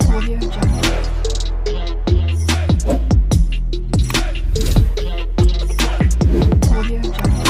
Audio Jungle. Audio Jungle.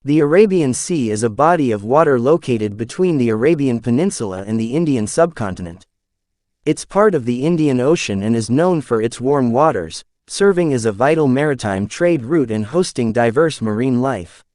The Arabian Sea is a body of water located between the Arabian Peninsula and the Indian subcontinent. It's part of the Indian Ocean and is known for its warm waters, serving as a vital maritime trade route and hosting diverse marine life.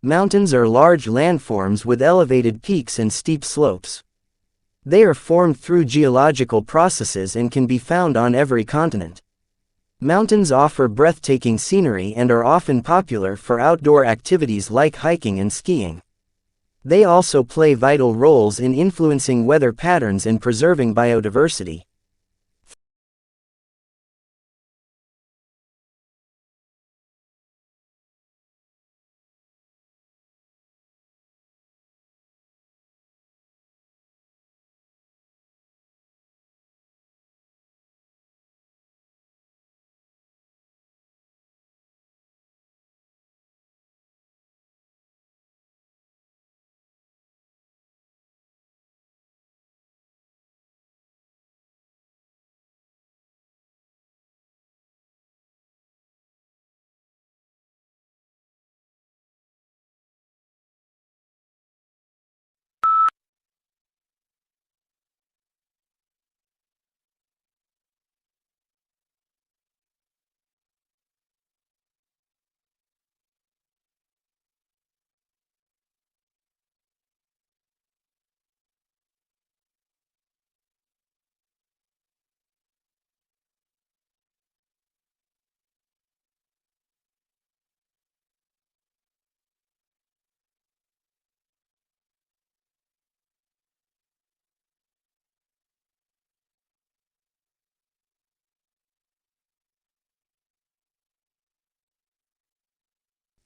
Mountains are large landforms with elevated peaks and steep slopes. They are formed through geological processes and can be found on every continent. Mountains offer breathtaking scenery and are often popular for outdoor activities like hiking and skiing. They also play vital roles in influencing weather patterns and preserving biodiversity.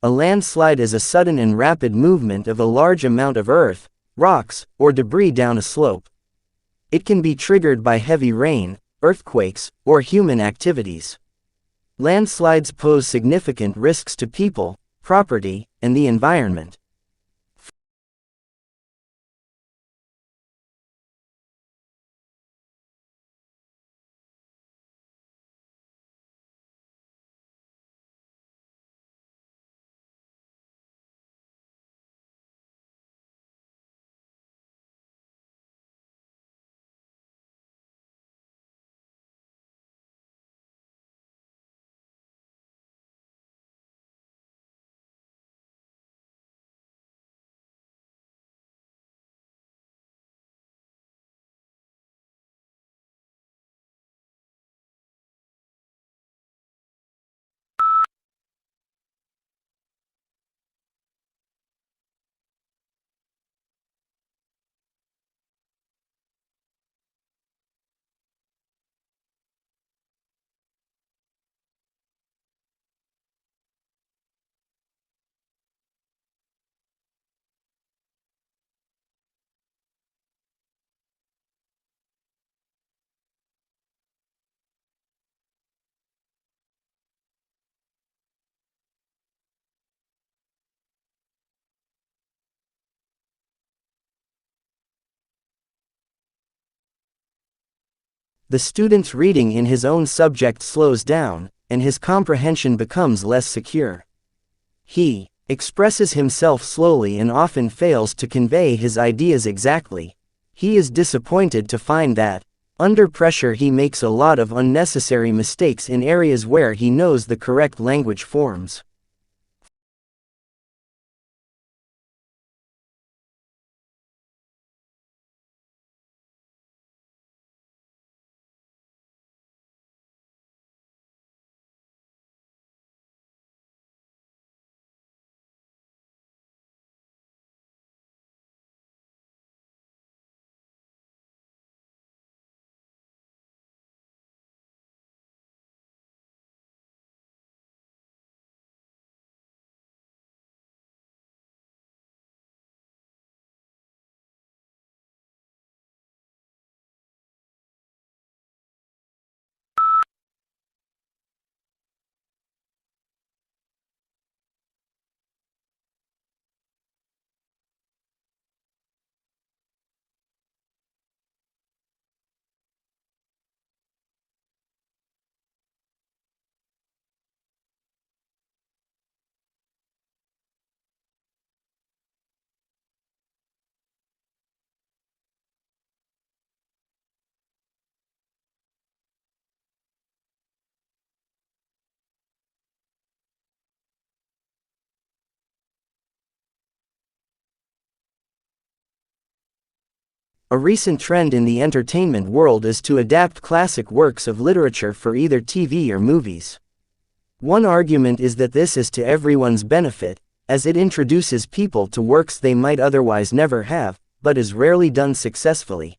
A landslide is a sudden and rapid movement of a large amount of earth, rocks, or debris down a slope. It can be triggered by heavy rain, earthquakes, or human activities. Landslides pose significant risks to people, property, and the environment. The student's reading in his own subject slows down, and his comprehension becomes less secure. He expresses himself slowly and often fails to convey his ideas exactly. He is disappointed to find that, under pressure, he makes a lot of unnecessary mistakes in areas where he knows the correct language forms. A recent trend in the entertainment world is to adapt classic works of literature for either TV or movies. One argument is that this is to everyone's benefit, as it introduces people to works they might otherwise never have, but is rarely done successfully.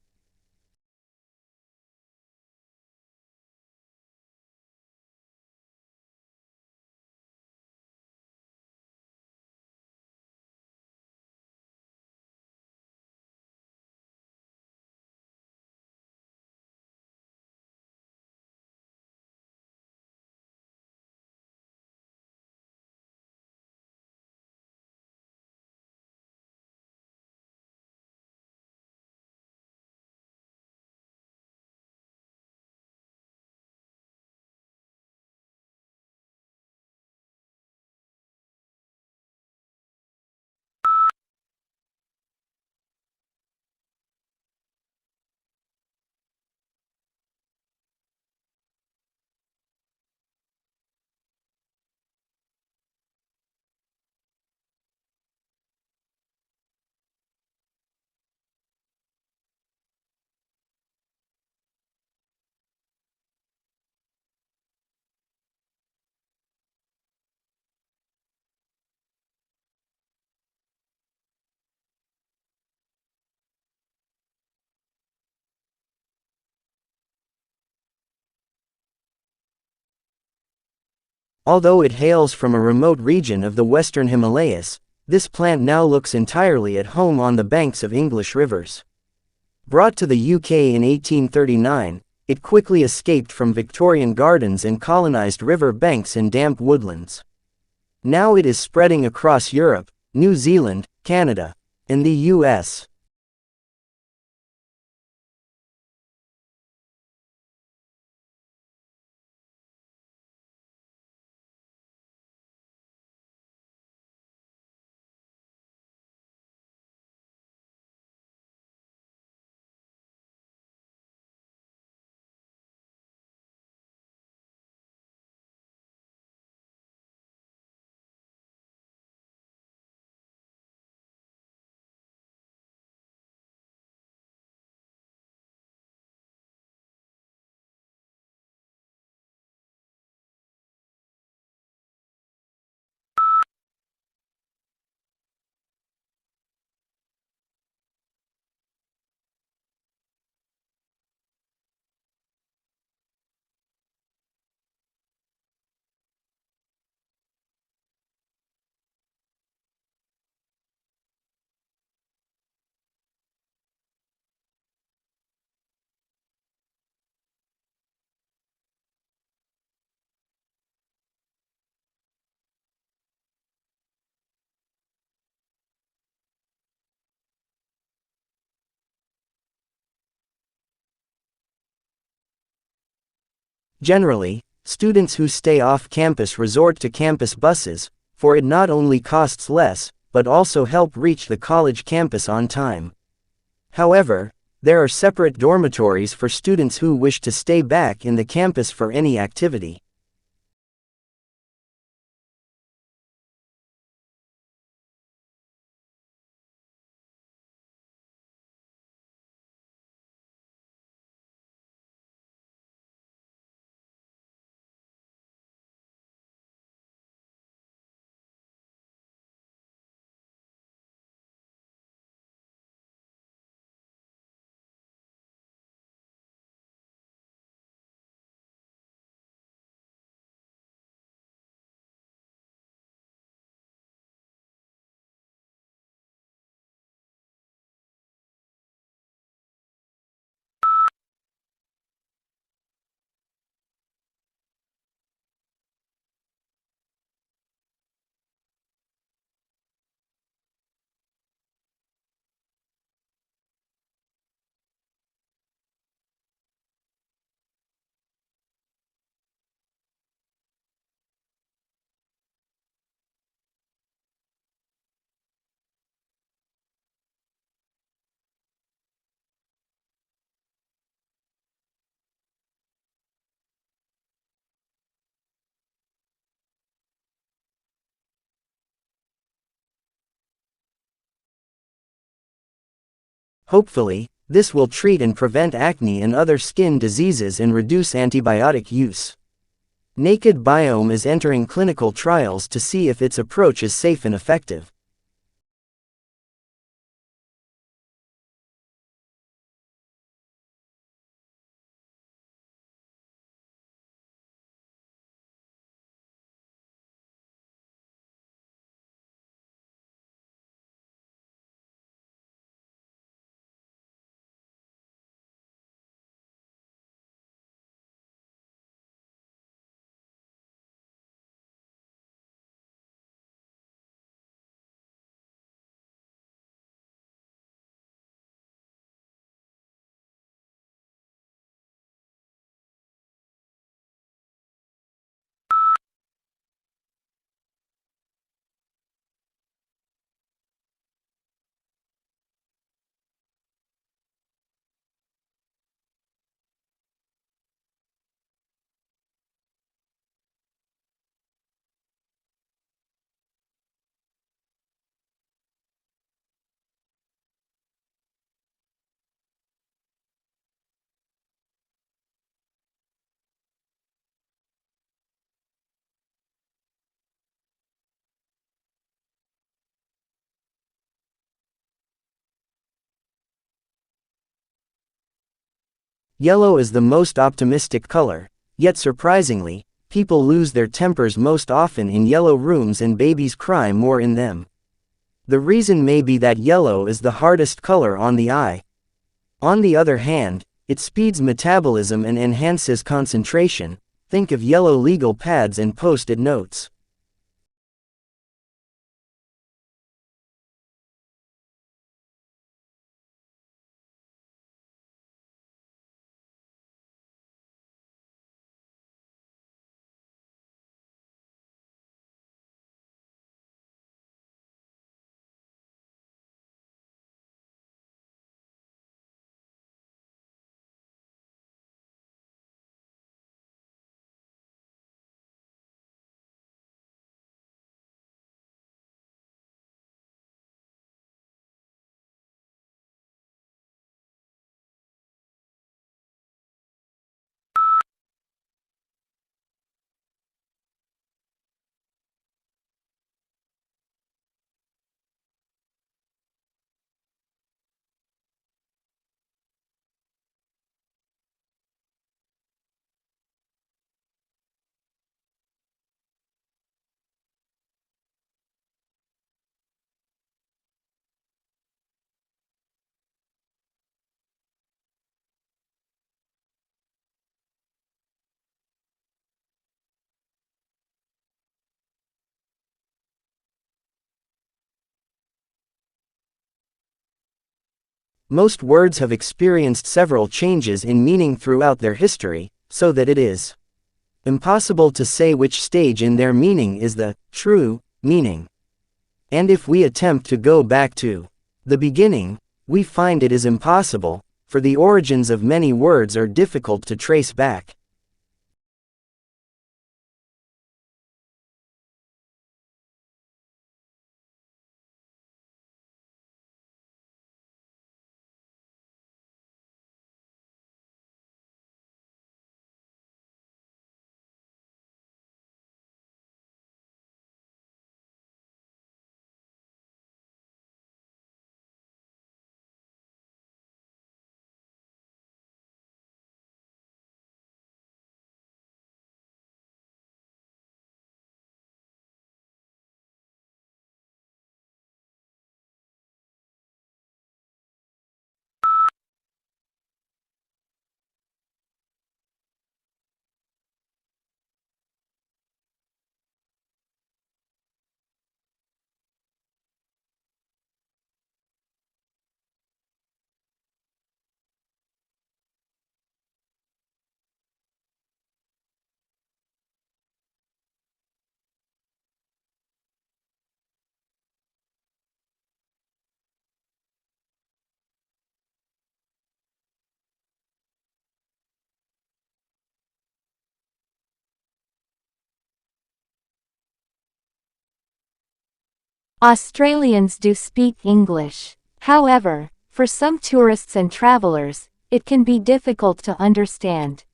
Although it hails from a remote region of the Western Himalayas, This plant now looks entirely at home on the banks of English rivers. Brought to the UK in 1839, it quickly escaped from Victorian gardens and colonized river banks and damp woodlands. Now it is spreading across Europe, New Zealand, Canada, and the US. Generally, students who stay off campus resort to campus buses, for it not only costs less, but also help reach the college campus on time. However, there are separate dormitories for students who wish to stay back in the campus for any activity. Hopefully, this will treat and prevent acne and other skin diseases and reduce antibiotic use. Naked Biome is entering clinical trials to see if its approach is safe and effective. Yellow is the most optimistic color, yet surprisingly, people lose their tempers most often in yellow rooms and babies cry more in them. The reason may be that yellow is the hardest color on the eye. On the other hand, it speeds metabolism and enhances concentration. Think of yellow legal pads and post-it notes. Most words have experienced several changes in meaning throughout their history, so that it is impossible to say which stage in their meaning is the true meaning. And if we attempt to go back to the beginning, we find it is impossible, for the origins of many words are difficult to trace back. Australians do speak English. However, for some tourists and travelers, it can be difficult to understand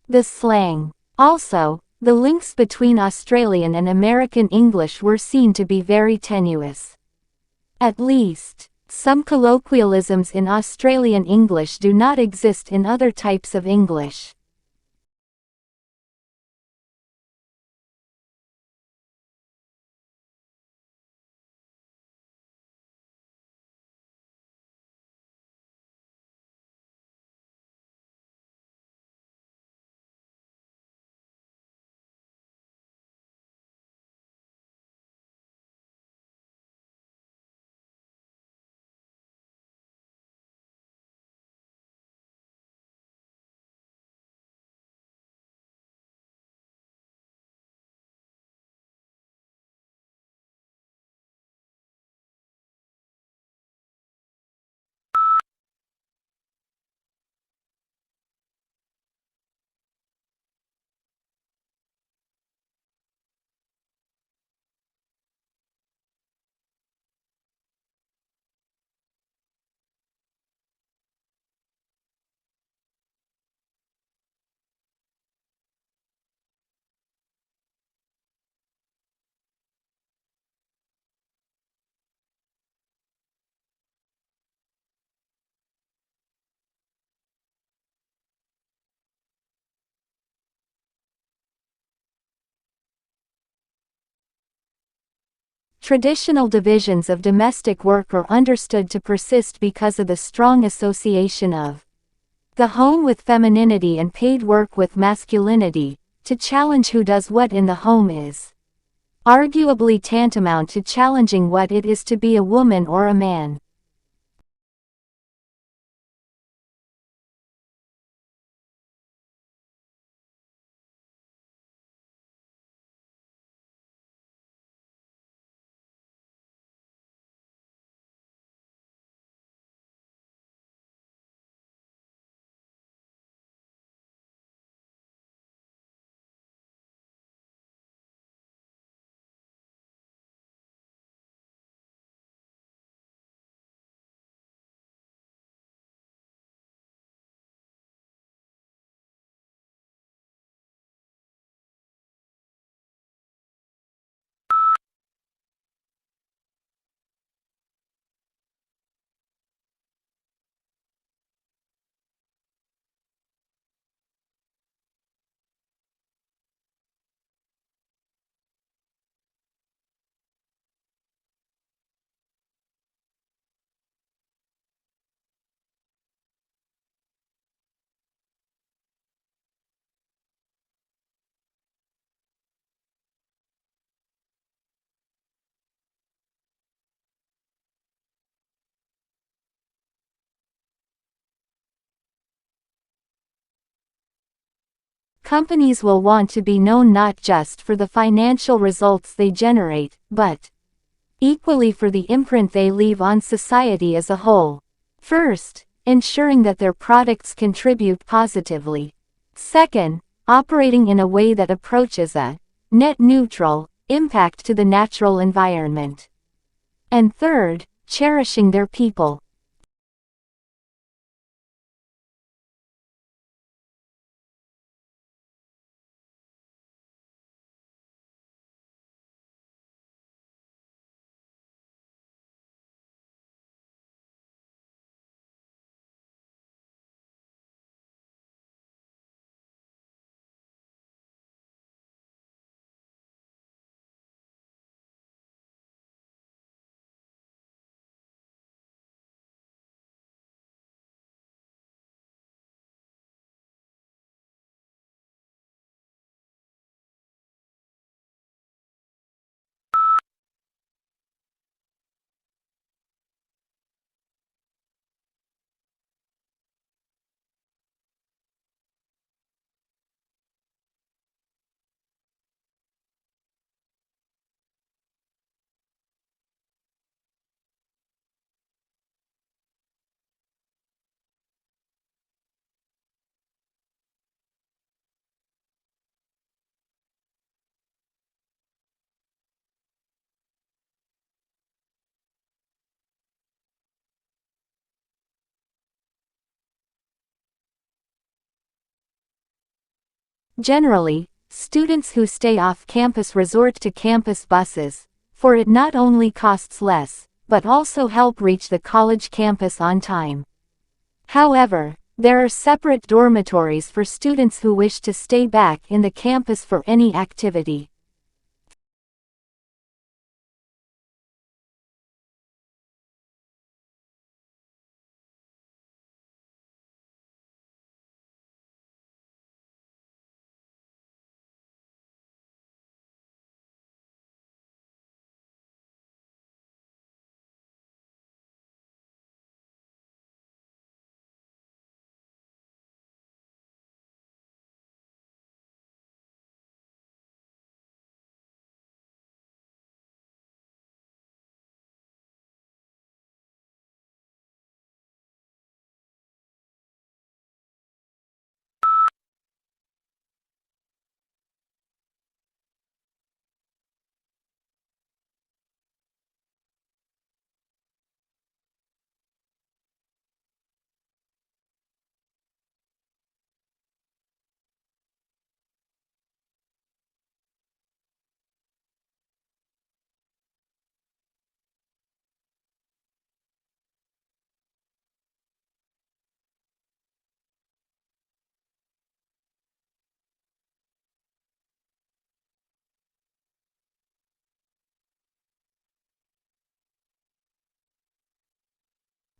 the slang. Also, the links between Australian and American English were seen to be very tenuous. At least, some colloquialisms in Australian English do not exist in other types of English. Traditional divisions of domestic work are understood to persist because of the strong association of the home with femininity and paid work with masculinity. To challenge who does what in the home is arguably tantamount to challenging what it is to be a woman or a man. Companies will want to be known not just for the financial results they generate, but equally for the imprint they leave on society as a whole. First, ensuring that their products contribute positively. Second, operating in a way that approaches a net neutral impact to the natural environment. And third, cherishing their people. Generally, students who stay off campus resort to campus buses, for it not only costs less, but also help reach the college campus on time. However, there are separate dormitories for students who wish to stay back in the campus for any activity.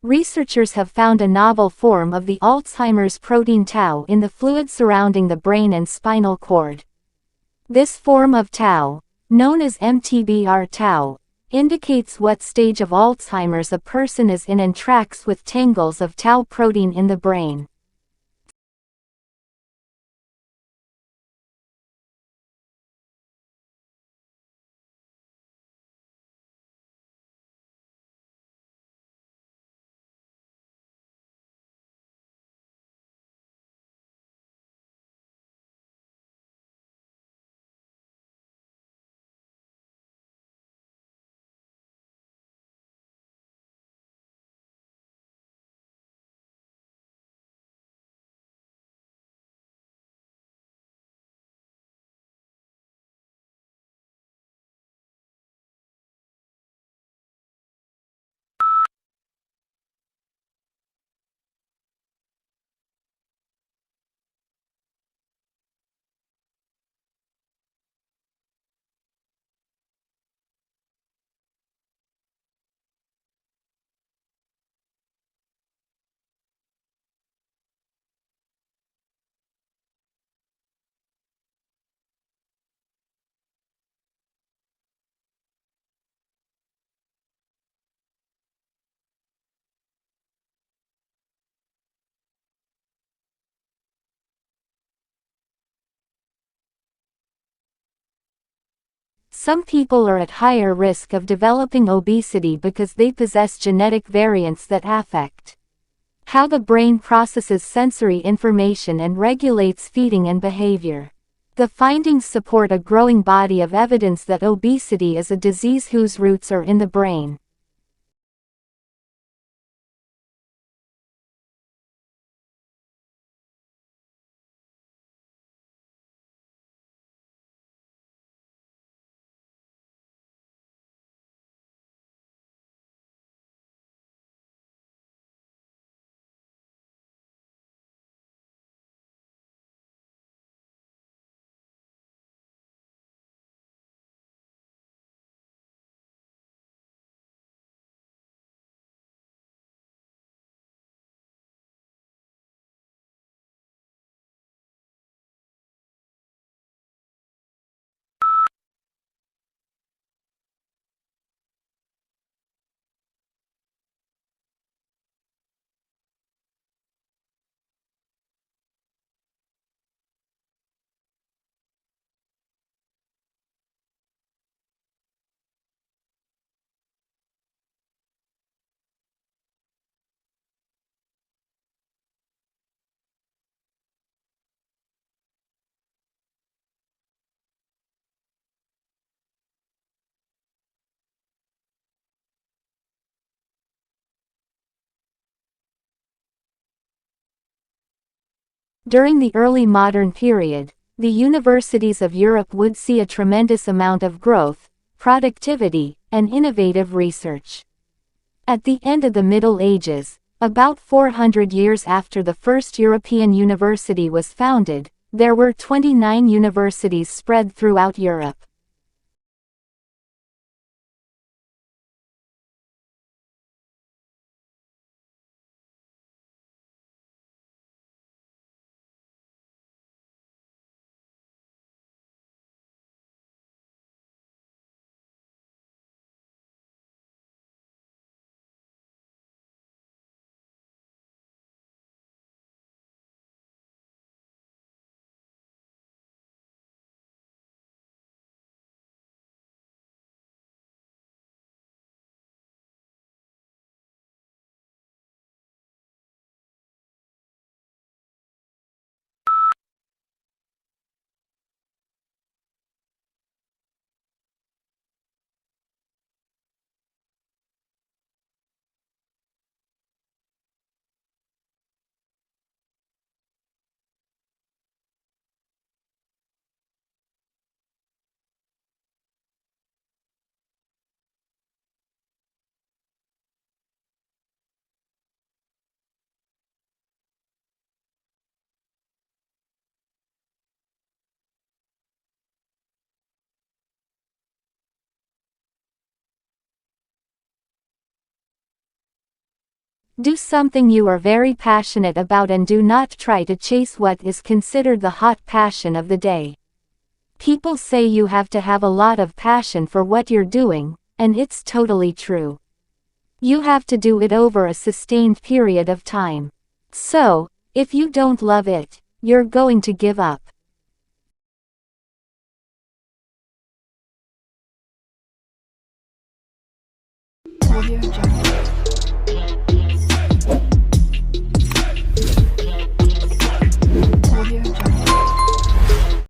researchers have found a novel form of the Alzheimer's protein tau in the fluid surrounding the brain and spinal cord. This form of tau, known as MTBR tau, indicates what stage of Alzheimer's a person is in and tracks with tangles of tau protein in the brain. Some people are at higher risk of developing obesity because they possess genetic variants that affect how the brain processes sensory information and regulates feeding and behavior. The findings support a growing body of evidence that obesity is a disease whose roots are in the brain. During the early modern period, the universities of Europe would see a tremendous amount of growth, productivity, and innovative research. At the end of the Middle Ages, about 400 years after the first European university was founded, there were 29 universities spread throughout Europe. Do something you are very passionate about and do not try to chase what is considered the hot passion of the day. People say you have to have a lot of passion for what you're doing, and it's totally true. You have to do it over a sustained period of time. So, if you don't love it, you're going to give up. Audio Jungle.